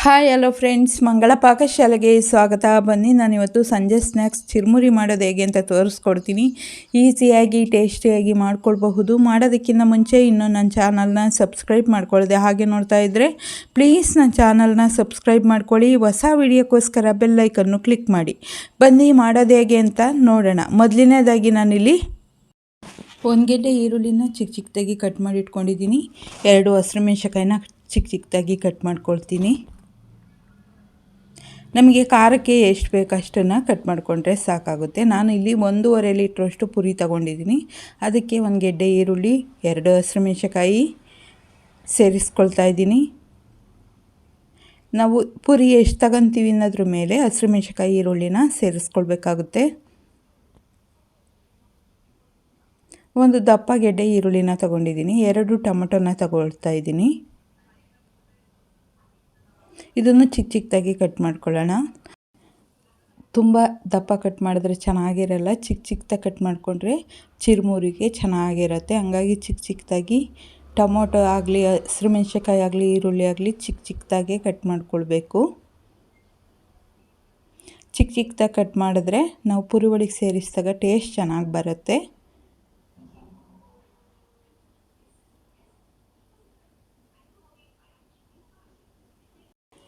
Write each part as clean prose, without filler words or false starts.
Hi hello friends, ಮಂಗಳ ಪಾಕಶಾಲೆಗೆ ಸ್ವಾಗತ. ಬನ್ನಿ, ನಾನಿವತ್ತು ಸಂಜೆ ಸ್ನ್ಯಾಕ್ಸ್ ಚಿರುಮುರಿ ಮಾಡೋದು ಹೇಗೆ ಅಂತ ತೋರಿಸ್ಕೊಡ್ತೀನಿ. ಈಸಿಯಾಗಿ ಟೇಸ್ಟಿಯಾಗಿ ಮಾಡ್ಕೊಳ್ಬಹುದು. ಮಾಡೋದಕ್ಕಿಂತ ಮುಂಚೆ ಇನ್ನೂ ನನ್ನ ಚಾನಲ್ನ ಸಬ್ಸ್ಕ್ರೈಬ್ ಮಾಡ್ಕೊಳ್ಳದೆ ಹಾಗೆ ನೋಡ್ತಾ ಇದ್ದರೆ ಪ್ಲೀಸ್ ನನ್ನ ಚಾನಲ್ನ ಸಬ್ಸ್ಕ್ರೈಬ್ ಮಾಡ್ಕೊಳ್ಳಿ. ಹೊಸ ವಿಡಿಯೋಕ್ಕೋಸ್ಕರ ಬೆಲ್ಲೈಕನ್ನು ಕ್ಲಿಕ್ ಮಾಡಿ. ಬನ್ನಿ ಮಾಡೋದು ಹೇಗೆ ಅಂತ ನೋಡೋಣ. ಮೊದಲನೇದಾಗಿ ನಾನಿಲ್ಲಿ ಒಂದು ಗೆಡ್ಡೆ ಈರುಳ್ಳಿನ ಚಿಕ್ಕ ಚಿಕ್ಕದಾಗಿ ಕಟ್ ಮಾಡಿ ಇಟ್ಕೊಂಡಿದ್ದೀನಿ. 2 ಹಸಿರುಮೆಣಸಿನಕಾಯಿನ ಚಿಕ್ಕ ಚಿಕ್ಕದಾಗಿ ಕಟ್ ಮಾಡ್ಕೊಳ್ತೀನಿ. ನಮಗೆ ಖಾರಕ್ಕೆ ಎಷ್ಟು ಬೇಕು ಅಷ್ಟನ್ನು ಕಟ್ ಮಾಡಿಕೊಂಡ್ರೆ ಸಾಕಾಗುತ್ತೆ. ನಾನು ಇಲ್ಲಿ 1.5 ಲೀಟ್ರಷ್ಟು ಪುರಿ ತಗೊಂಡಿದ್ದೀನಿ. ಅದಕ್ಕೆ 1 ಗೆಡ್ಡೆ ಈರುಳ್ಳಿ, 2 ಹಸಿರುಮೆಣಸಿನಕಾಯಿ ಸೇರಿಸ್ಕೊಳ್ತಾ ಇದ್ದೀನಿ. ನಾವು ಪುರಿ ಎಷ್ಟು ತಗೊತೀವಿ ಅನ್ನೋದ್ರ ಮೇಲೆ ಹಸಿರುಮೆಣಸಿನಕಾಯಿ ಈರುಳ್ಳಿನ ಸೇರಿಸ್ಕೊಳ್ಬೇಕಾಗುತ್ತೆ. ಒಂದು ದಪ್ಪ ಗೆಡ್ಡೆ ಈರುಳ್ಳಿನ ತಗೊಂಡಿದ್ದೀನಿ. 2 ಟೊಮೊಟೊನ ತಗೊಳ್ತಾ ಇದ್ದೀನಿ. ಇದನ್ನು ಚಿಕ್ಕ ಚಿಕ್ಕದಾಗಿ ಕಟ್ ಮಾಡ್ಕೊಳ್ಳೋಣ. ತುಂಬ ದಪ್ಪ ಕಟ್ ಮಾಡಿದ್ರೆ ಚೆನ್ನಾಗಿರಲ್ಲ. ಚಿಕ್ಕ ಚಿಕ್ಕದಾಗಿ ಕಟ್ ಮಾಡಿಕೊಂಡ್ರೆ ಚಿರುಮುರಿಗೆ ಚೆನ್ನಾಗಿರುತ್ತೆ. ಹಂಗಾಗಿ ಚಿಕ್ಕ ಚಿಕ್ಕದಾಗಿ ಟೊಮೊಟೊ ಆಗಲಿ, ಹಸಿರುಮೆಣಸಿನಕಾಯಿ ಆಗಲಿ, ಈರುಳ್ಳಿ ಆಗಲಿ ಚಿಕ್ಕ ಚಿಕ್ಕದಾಗೆ ಕಟ್ ಮಾಡ್ಕೊಳ್ಬೇಕು. ಚಿಕ್ಕ ಚಿಕ್ಕದಾಗಿ ಕಟ್ ಮಾಡಿದ್ರೆ ನಾವು ಪುರಿ ಒಳಗೆ ಸೇರಿಸಿದಾಗ ಟೇಸ್ಟ್ ಚೆನ್ನಾಗಿ ಬರುತ್ತೆ.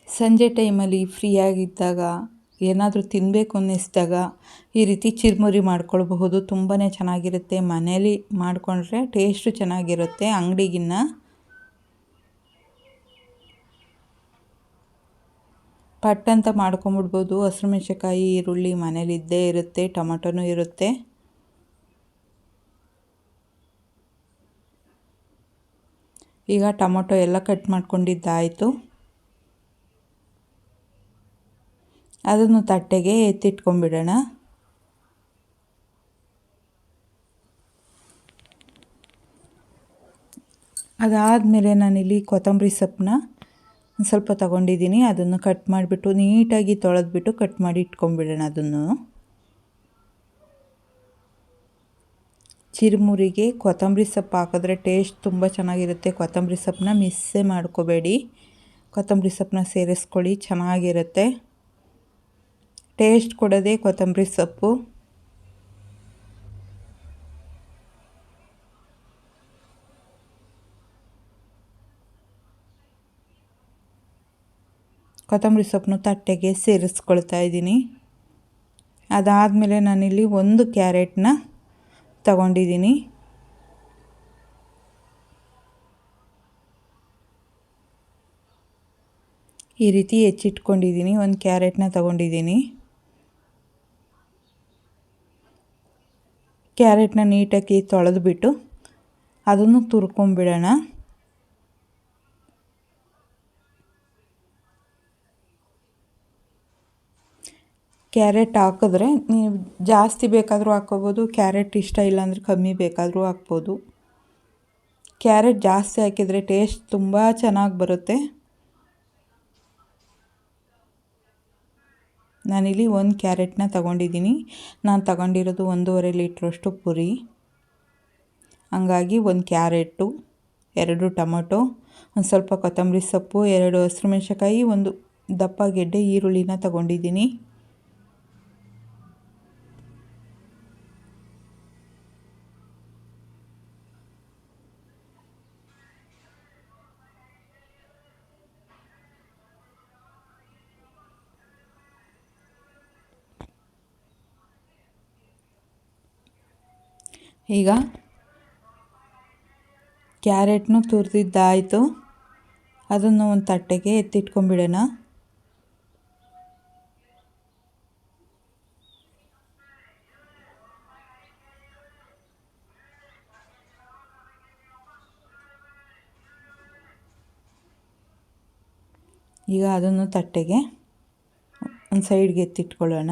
ಸಂಜೆ ಟೈಮಲ್ಲಿ ಫ್ರೀಯಾಗಿದ್ದಾಗ ಏನಾದರೂ ತಿನ್ನಬೇಕು ಅನ್ನಿಸಿದಾಗ ಈ ರೀತಿ ಚಿರುಮುರಿ ಮಾಡ್ಕೊಳ್ಬಹುದು. ತುಂಬಾ ಚೆನ್ನಾಗಿರುತ್ತೆ. ಮನೇಲಿ ಮಾಡಿಕೊಂಡ್ರೆ ಟೇಸ್ಟು ಚೆನ್ನಾಗಿರುತ್ತೆ ಅಂಗಡಿಗಿನ್ನ. ಪಟ್ಟಂತ ಮಾಡ್ಕೊಂಬಿಡ್ಬೋದು. ಹಸಿರುಮೆಣಸಿನಕಾಯಿ, ಈರುಳ್ಳಿ ಮನೇಲಿದ್ದೇ ಇರುತ್ತೆ, ಟೊಮೊಟೊನೂ ಇರುತ್ತೆ. ಈಗ ಟೊಮೊಟೊ ಎಲ್ಲ ಕಟ್ ಮಾಡ್ಕೊಂಡಿದ್ದಾಯಿತು. ಅದನ್ನು ತಟ್ಟೆಗೆ ಎತ್ತಿಟ್ಕೊಂಡ್ಬಿಡೋಣ. ಅದಾದಮೇಲೆ ನಾನಿಲ್ಲಿ ಕೊತ್ತಂಬರಿ ಸೊಪ್ಪನ್ನ ಒಂದು ಸ್ವಲ್ಪ ತಗೊಂಡಿದ್ದೀನಿ. ಅದನ್ನು ಕಟ್ ಮಾಡಿಬಿಟ್ಟು ನೀಟಾಗಿ ತೊಳೆದ್ಬಿಟ್ಟು ಕಟ್ ಮಾಡಿ ಇಟ್ಕೊಂಡ್ಬಿಡೋಣ. ಅದನ್ನು ಚಿರುಮುರಿಗೆ ಕೊತ್ತಂಬರಿ ಸೊಪ್ಪು ಹಾಕಿದ್ರೆ ಟೇಸ್ಟ್ ತುಂಬ ಚೆನ್ನಾಗಿರುತ್ತೆ. ಕೊತ್ತಂಬರಿ ಸೊಪ್ಪನ್ನ ಮಿಸ್ಸೇ ಮಾಡ್ಕೋಬೇಡಿ. ಕೊತ್ತಂಬರಿ ಸೊಪ್ಪನ್ನ ಸೇರಿಸ್ಕೊಳ್ಳಿ, ಚೆನ್ನಾಗಿರುತ್ತೆ. ಟೇಸ್ಟ್ ಕೊಡೋದೇ ಕೊತ್ತಂಬರಿ ಸೊಪ್ಪು. ಕೊತ್ತಂಬರಿ ಸೊಪ್ಪನ್ನು ತಟ್ಟೆಗೆ ಸೇರಿಸ್ಕೊಳ್ತಾ ಇದ್ದೀನಿ. ಅದಾದಮೇಲೆ ನಾನಿಲ್ಲಿ 1 ಕ್ಯಾರೆಟ್ನ ತಗೊಂಡಿದ್ದೀನಿ. ಈ ರೀತಿ ಹೆಚ್ಚಿಟ್ಕೊಂಡಿದ್ದೀನಿ. 1 ಕ್ಯಾರೆಟ್ನ ತಗೊಂಡಿದ್ದೀನಿ. ಕ್ಯಾರೆಟ್ನ ನೀಟಾಗಿ ತೊಳೆದ್ಬಿಟ್ಟು ಅದನ್ನು ತುರ್ಕೊಂಬಿಡೋಣ. ಕ್ಯಾರೆಟ್ ಹಾಕಿದ್ರೆ ನೀವು ಜಾಸ್ತಿ ಬೇಕಾದರೂ ಹಾಕ್ಕೋಬೋದು. ಕ್ಯಾರೆಟ್ ಇಷ್ಟ ಇಲ್ಲಾಂದರೆ ಕಮ್ಮಿ ಬೇಕಾದರೂ ಹಾಕ್ಬೋದು. ಕ್ಯಾರೆಟ್ ಜಾಸ್ತಿ ಹಾಕಿದರೆ ಟೇಸ್ಟ್ ತುಂಬ ಚೆನ್ನಾಗಿ ಬರುತ್ತೆ. ನಾನಿಲ್ಲಿ 1 ಕ್ಯಾರೆಟ್ನ ತಗೊಂಡಿದ್ದೀನಿ. ನಾನು ತಗೊಂಡಿರೋದು 1.5 ಲೀಟ್ರಷ್ಟು ಪುರಿ. ಹಂಗಾಗಿ 1 ಕ್ಯಾರೆಟು, 2 ಟೊಮೊಟೊ, ಒಂದು ಸ್ವಲ್ಪ ಕೊತ್ತಂಬರಿ ಸೊಪ್ಪು, 2 ಹಸಿರುಮೆಣಸಿನಕಾಯಿ, 1 ದಪ್ಪ ಗೆಡ್ಡೆ ಈರುಳ್ಳಿನ ತಗೊಂಡಿದ್ದೀನಿ. ಈಗ ಕ್ಯಾರೆಟ್ನು ತುರಿದಿದ್ದಾಯಿತು. ಅದನ್ನು ಒಂದು ತಟ್ಟೆಗೆ ಎತ್ತಿಟ್ಕೊಂಡ್ಬಿಡೋಣ. ಈಗ ಅದನ್ನು ತಟ್ಟೆಗೆ ಒಂದು ಸೈಡ್ಗೆ ಎತ್ತಿಟ್ಕೊಳ್ಳೋಣ.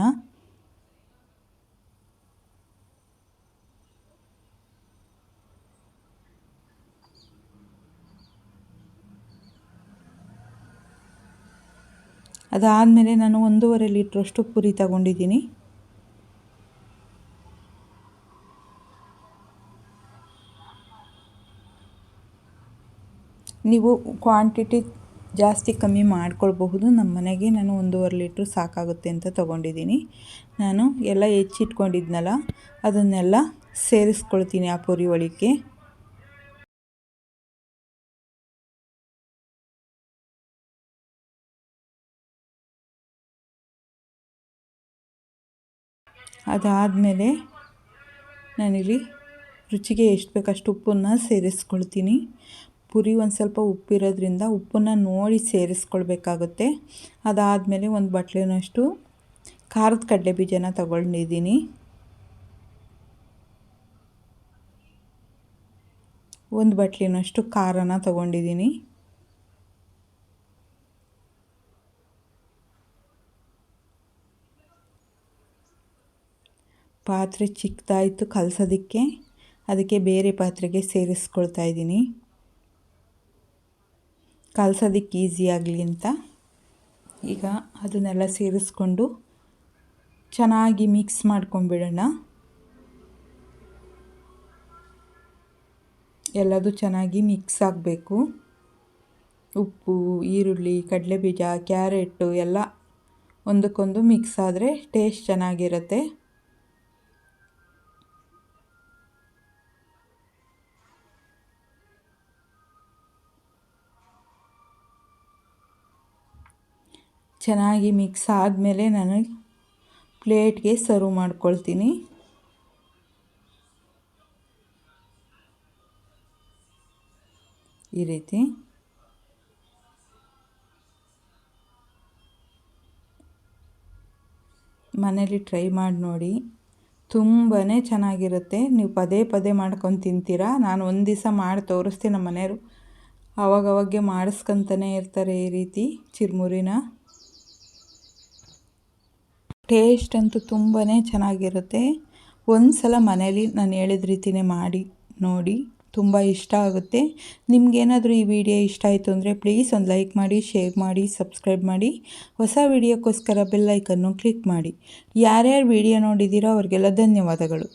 ಅದಾದಮೇಲೆ ನಾನು 1.5 ಲೀಟ್ರಷ್ಟು ಪುರಿ ತಗೊಂಡಿದ್ದೀನಿ. ನೀವು ಕ್ವಾಂಟಿಟಿ ಜಾಸ್ತಿ ಕಮ್ಮಿ ಮಾಡ್ಕೊಳ್ಬಹುದು. ನಮ್ಮ ಮನೆಗೆ ನಾನು 1.5 ಲೀಟ್ರ್ ಸಾಕಾಗುತ್ತೆ ಅಂತ ತೊಗೊಂಡಿದ್ದೀನಿ. ನಾನು ಎಲ್ಲ ಹೆಚ್ಚಿಟ್ಕೊಂಡಿದ್ನಲ್ಲ ಅದನ್ನೆಲ್ಲ ಸೇರಿಸ್ಕೊಳ್ತೀನಿ ಆ ಪುರಿ ಒಳಗೆ. ಅದಾದಮೇಲೆ ನಾನಿಲ್ಲಿ ರುಚಿಗೆ ಎಷ್ಟು ಬೇಕಷ್ಟು ಉಪ್ಪನ್ನು ಸೇರಿಸ್ಕೊಳ್ತೀನಿ. ಪುರಿ ಒಂದು ಸ್ವಲ್ಪ ಉಪ್ಪಿರೋದ್ರಿಂದ ಉಪ್ಪನ್ನು ನೋಡಿ ಸೇರಿಸ್ಕೊಳ್ಬೇಕಾಗುತ್ತೆ. ಅದಾದಮೇಲೆ ಒಂದು ಬಟ್ಲಿನಷ್ಟು ಖಾರದ ಕಡಲೆ ಬೀಜನ ತಗೊಂಡಿದ್ದೀನಿ. ಒಂದು ಬಟ್ಲಿನಷ್ಟು ಖಾರನ ತಗೊಂಡಿದ್ದೀನಿ. ಪಾತ್ರೆ ಚಿಕ್ಕದಾಯಿತು ಕಲಸೋದಕ್ಕೆ, ಅದಕ್ಕೆ ಬೇರೆ ಪಾತ್ರೆಗೆ ಸೇರಿಸ್ಕೊಳ್ತಾ ಇದ್ದೀನಿ. ಕಲಸೋದಕ್ಕೆ ಈಸಿ ಆಗಲಿ ಅಂತ. ಈಗ ಅದನ್ನೆಲ್ಲ ಸೇರಿಸ್ಕೊಂಡು ಚೆನ್ನಾಗಿ ಮಿಕ್ಸ್ ಮಾಡ್ಕೊಂಬಿಡೋಣ. ಎಲ್ಲದೂ ಚೆನ್ನಾಗಿ ಮಿಕ್ಸ್ ಆಗಬೇಕು. ಉಪ್ಪು, ಈರುಳ್ಳಿ, ಕಡಲೆಬೀಜ, ಕ್ಯಾರೆಟು ಎಲ್ಲ ಒಂದಕ್ಕೊಂದು ಮಿಕ್ಸ್ ಆದರೆ ಟೇಸ್ಟ್ ಚೆನ್ನಾಗಿರುತ್ತೆ. ಚೆನ್ನಾಗಿ ಮಿಕ್ಸ್ ಆದಮೇಲೆ ನಾನು ಪ್ಲೇಟ್ಗೆ ಸರ್ವ್ ಮಾಡ್ಕೊಳ್ತೀನಿ. ಈ ರೀತಿ ಮನೇಲಿ ಟ್ರೈ ಮಾಡಿ ನೋಡಿ, ತುಂಬಾ ಚೆನ್ನಾಗಿರುತ್ತೆ. ನೀವು ಪದೇ ಪದೇ ಮಾಡ್ಕೊಂಡು ತಿಂತೀರಾ. ನಾನು ಒಂದು ದಿವಸ ಮಾಡಿ ತೋರಿಸ್ತೀನಿ. ನಮ್ಮ ಮನೆಯವರು ಅವಾಗವಾಗೆ ಮಾಡಿಸ್ಕೊತಾನೆ ಇರ್ತಾರೆ ಈ ರೀತಿ ಚಿರುಮುರಿನ. ಟೇಸ್ಟ್ ಅಂತೂ ತುಂಬಾ ಚೆನ್ನಾಗಿರುತ್ತೆ. ಒಂದು ಸಲ ಮನೇಲಿ ನಾನು ಹೇಳಿದ ರೀತಿಯೇ ಮಾಡಿ ನೋಡಿ, ತುಂಬ ಇಷ್ಟ ಆಗುತ್ತೆ. ನಿಮಗೇನಾದರೂ ಈ ವಿಡಿಯೋ ಇಷ್ಟ ಆಯಿತು ಅಂದರೆ ಪ್ಲೀಸ್ ಒಂದು ಲೈಕ್ ಮಾಡಿ, ಶೇರ್ ಮಾಡಿ, ಸಬ್ಸ್ಕ್ರೈಬ್ ಮಾಡಿ. ಹೊಸ ವಿಡಿಯೋಕ್ಕೋಸ್ಕರ ಬೆಲ್ ಐಕನ್ನು ಕ್ಲಿಕ್ ಮಾಡಿ. ಯಾರ್ಯಾರು ವಿಡಿಯೋ ನೋಡಿದ್ದೀರೋ ಅವ್ರಿಗೆಲ್ಲ ಧನ್ಯವಾದಗಳು.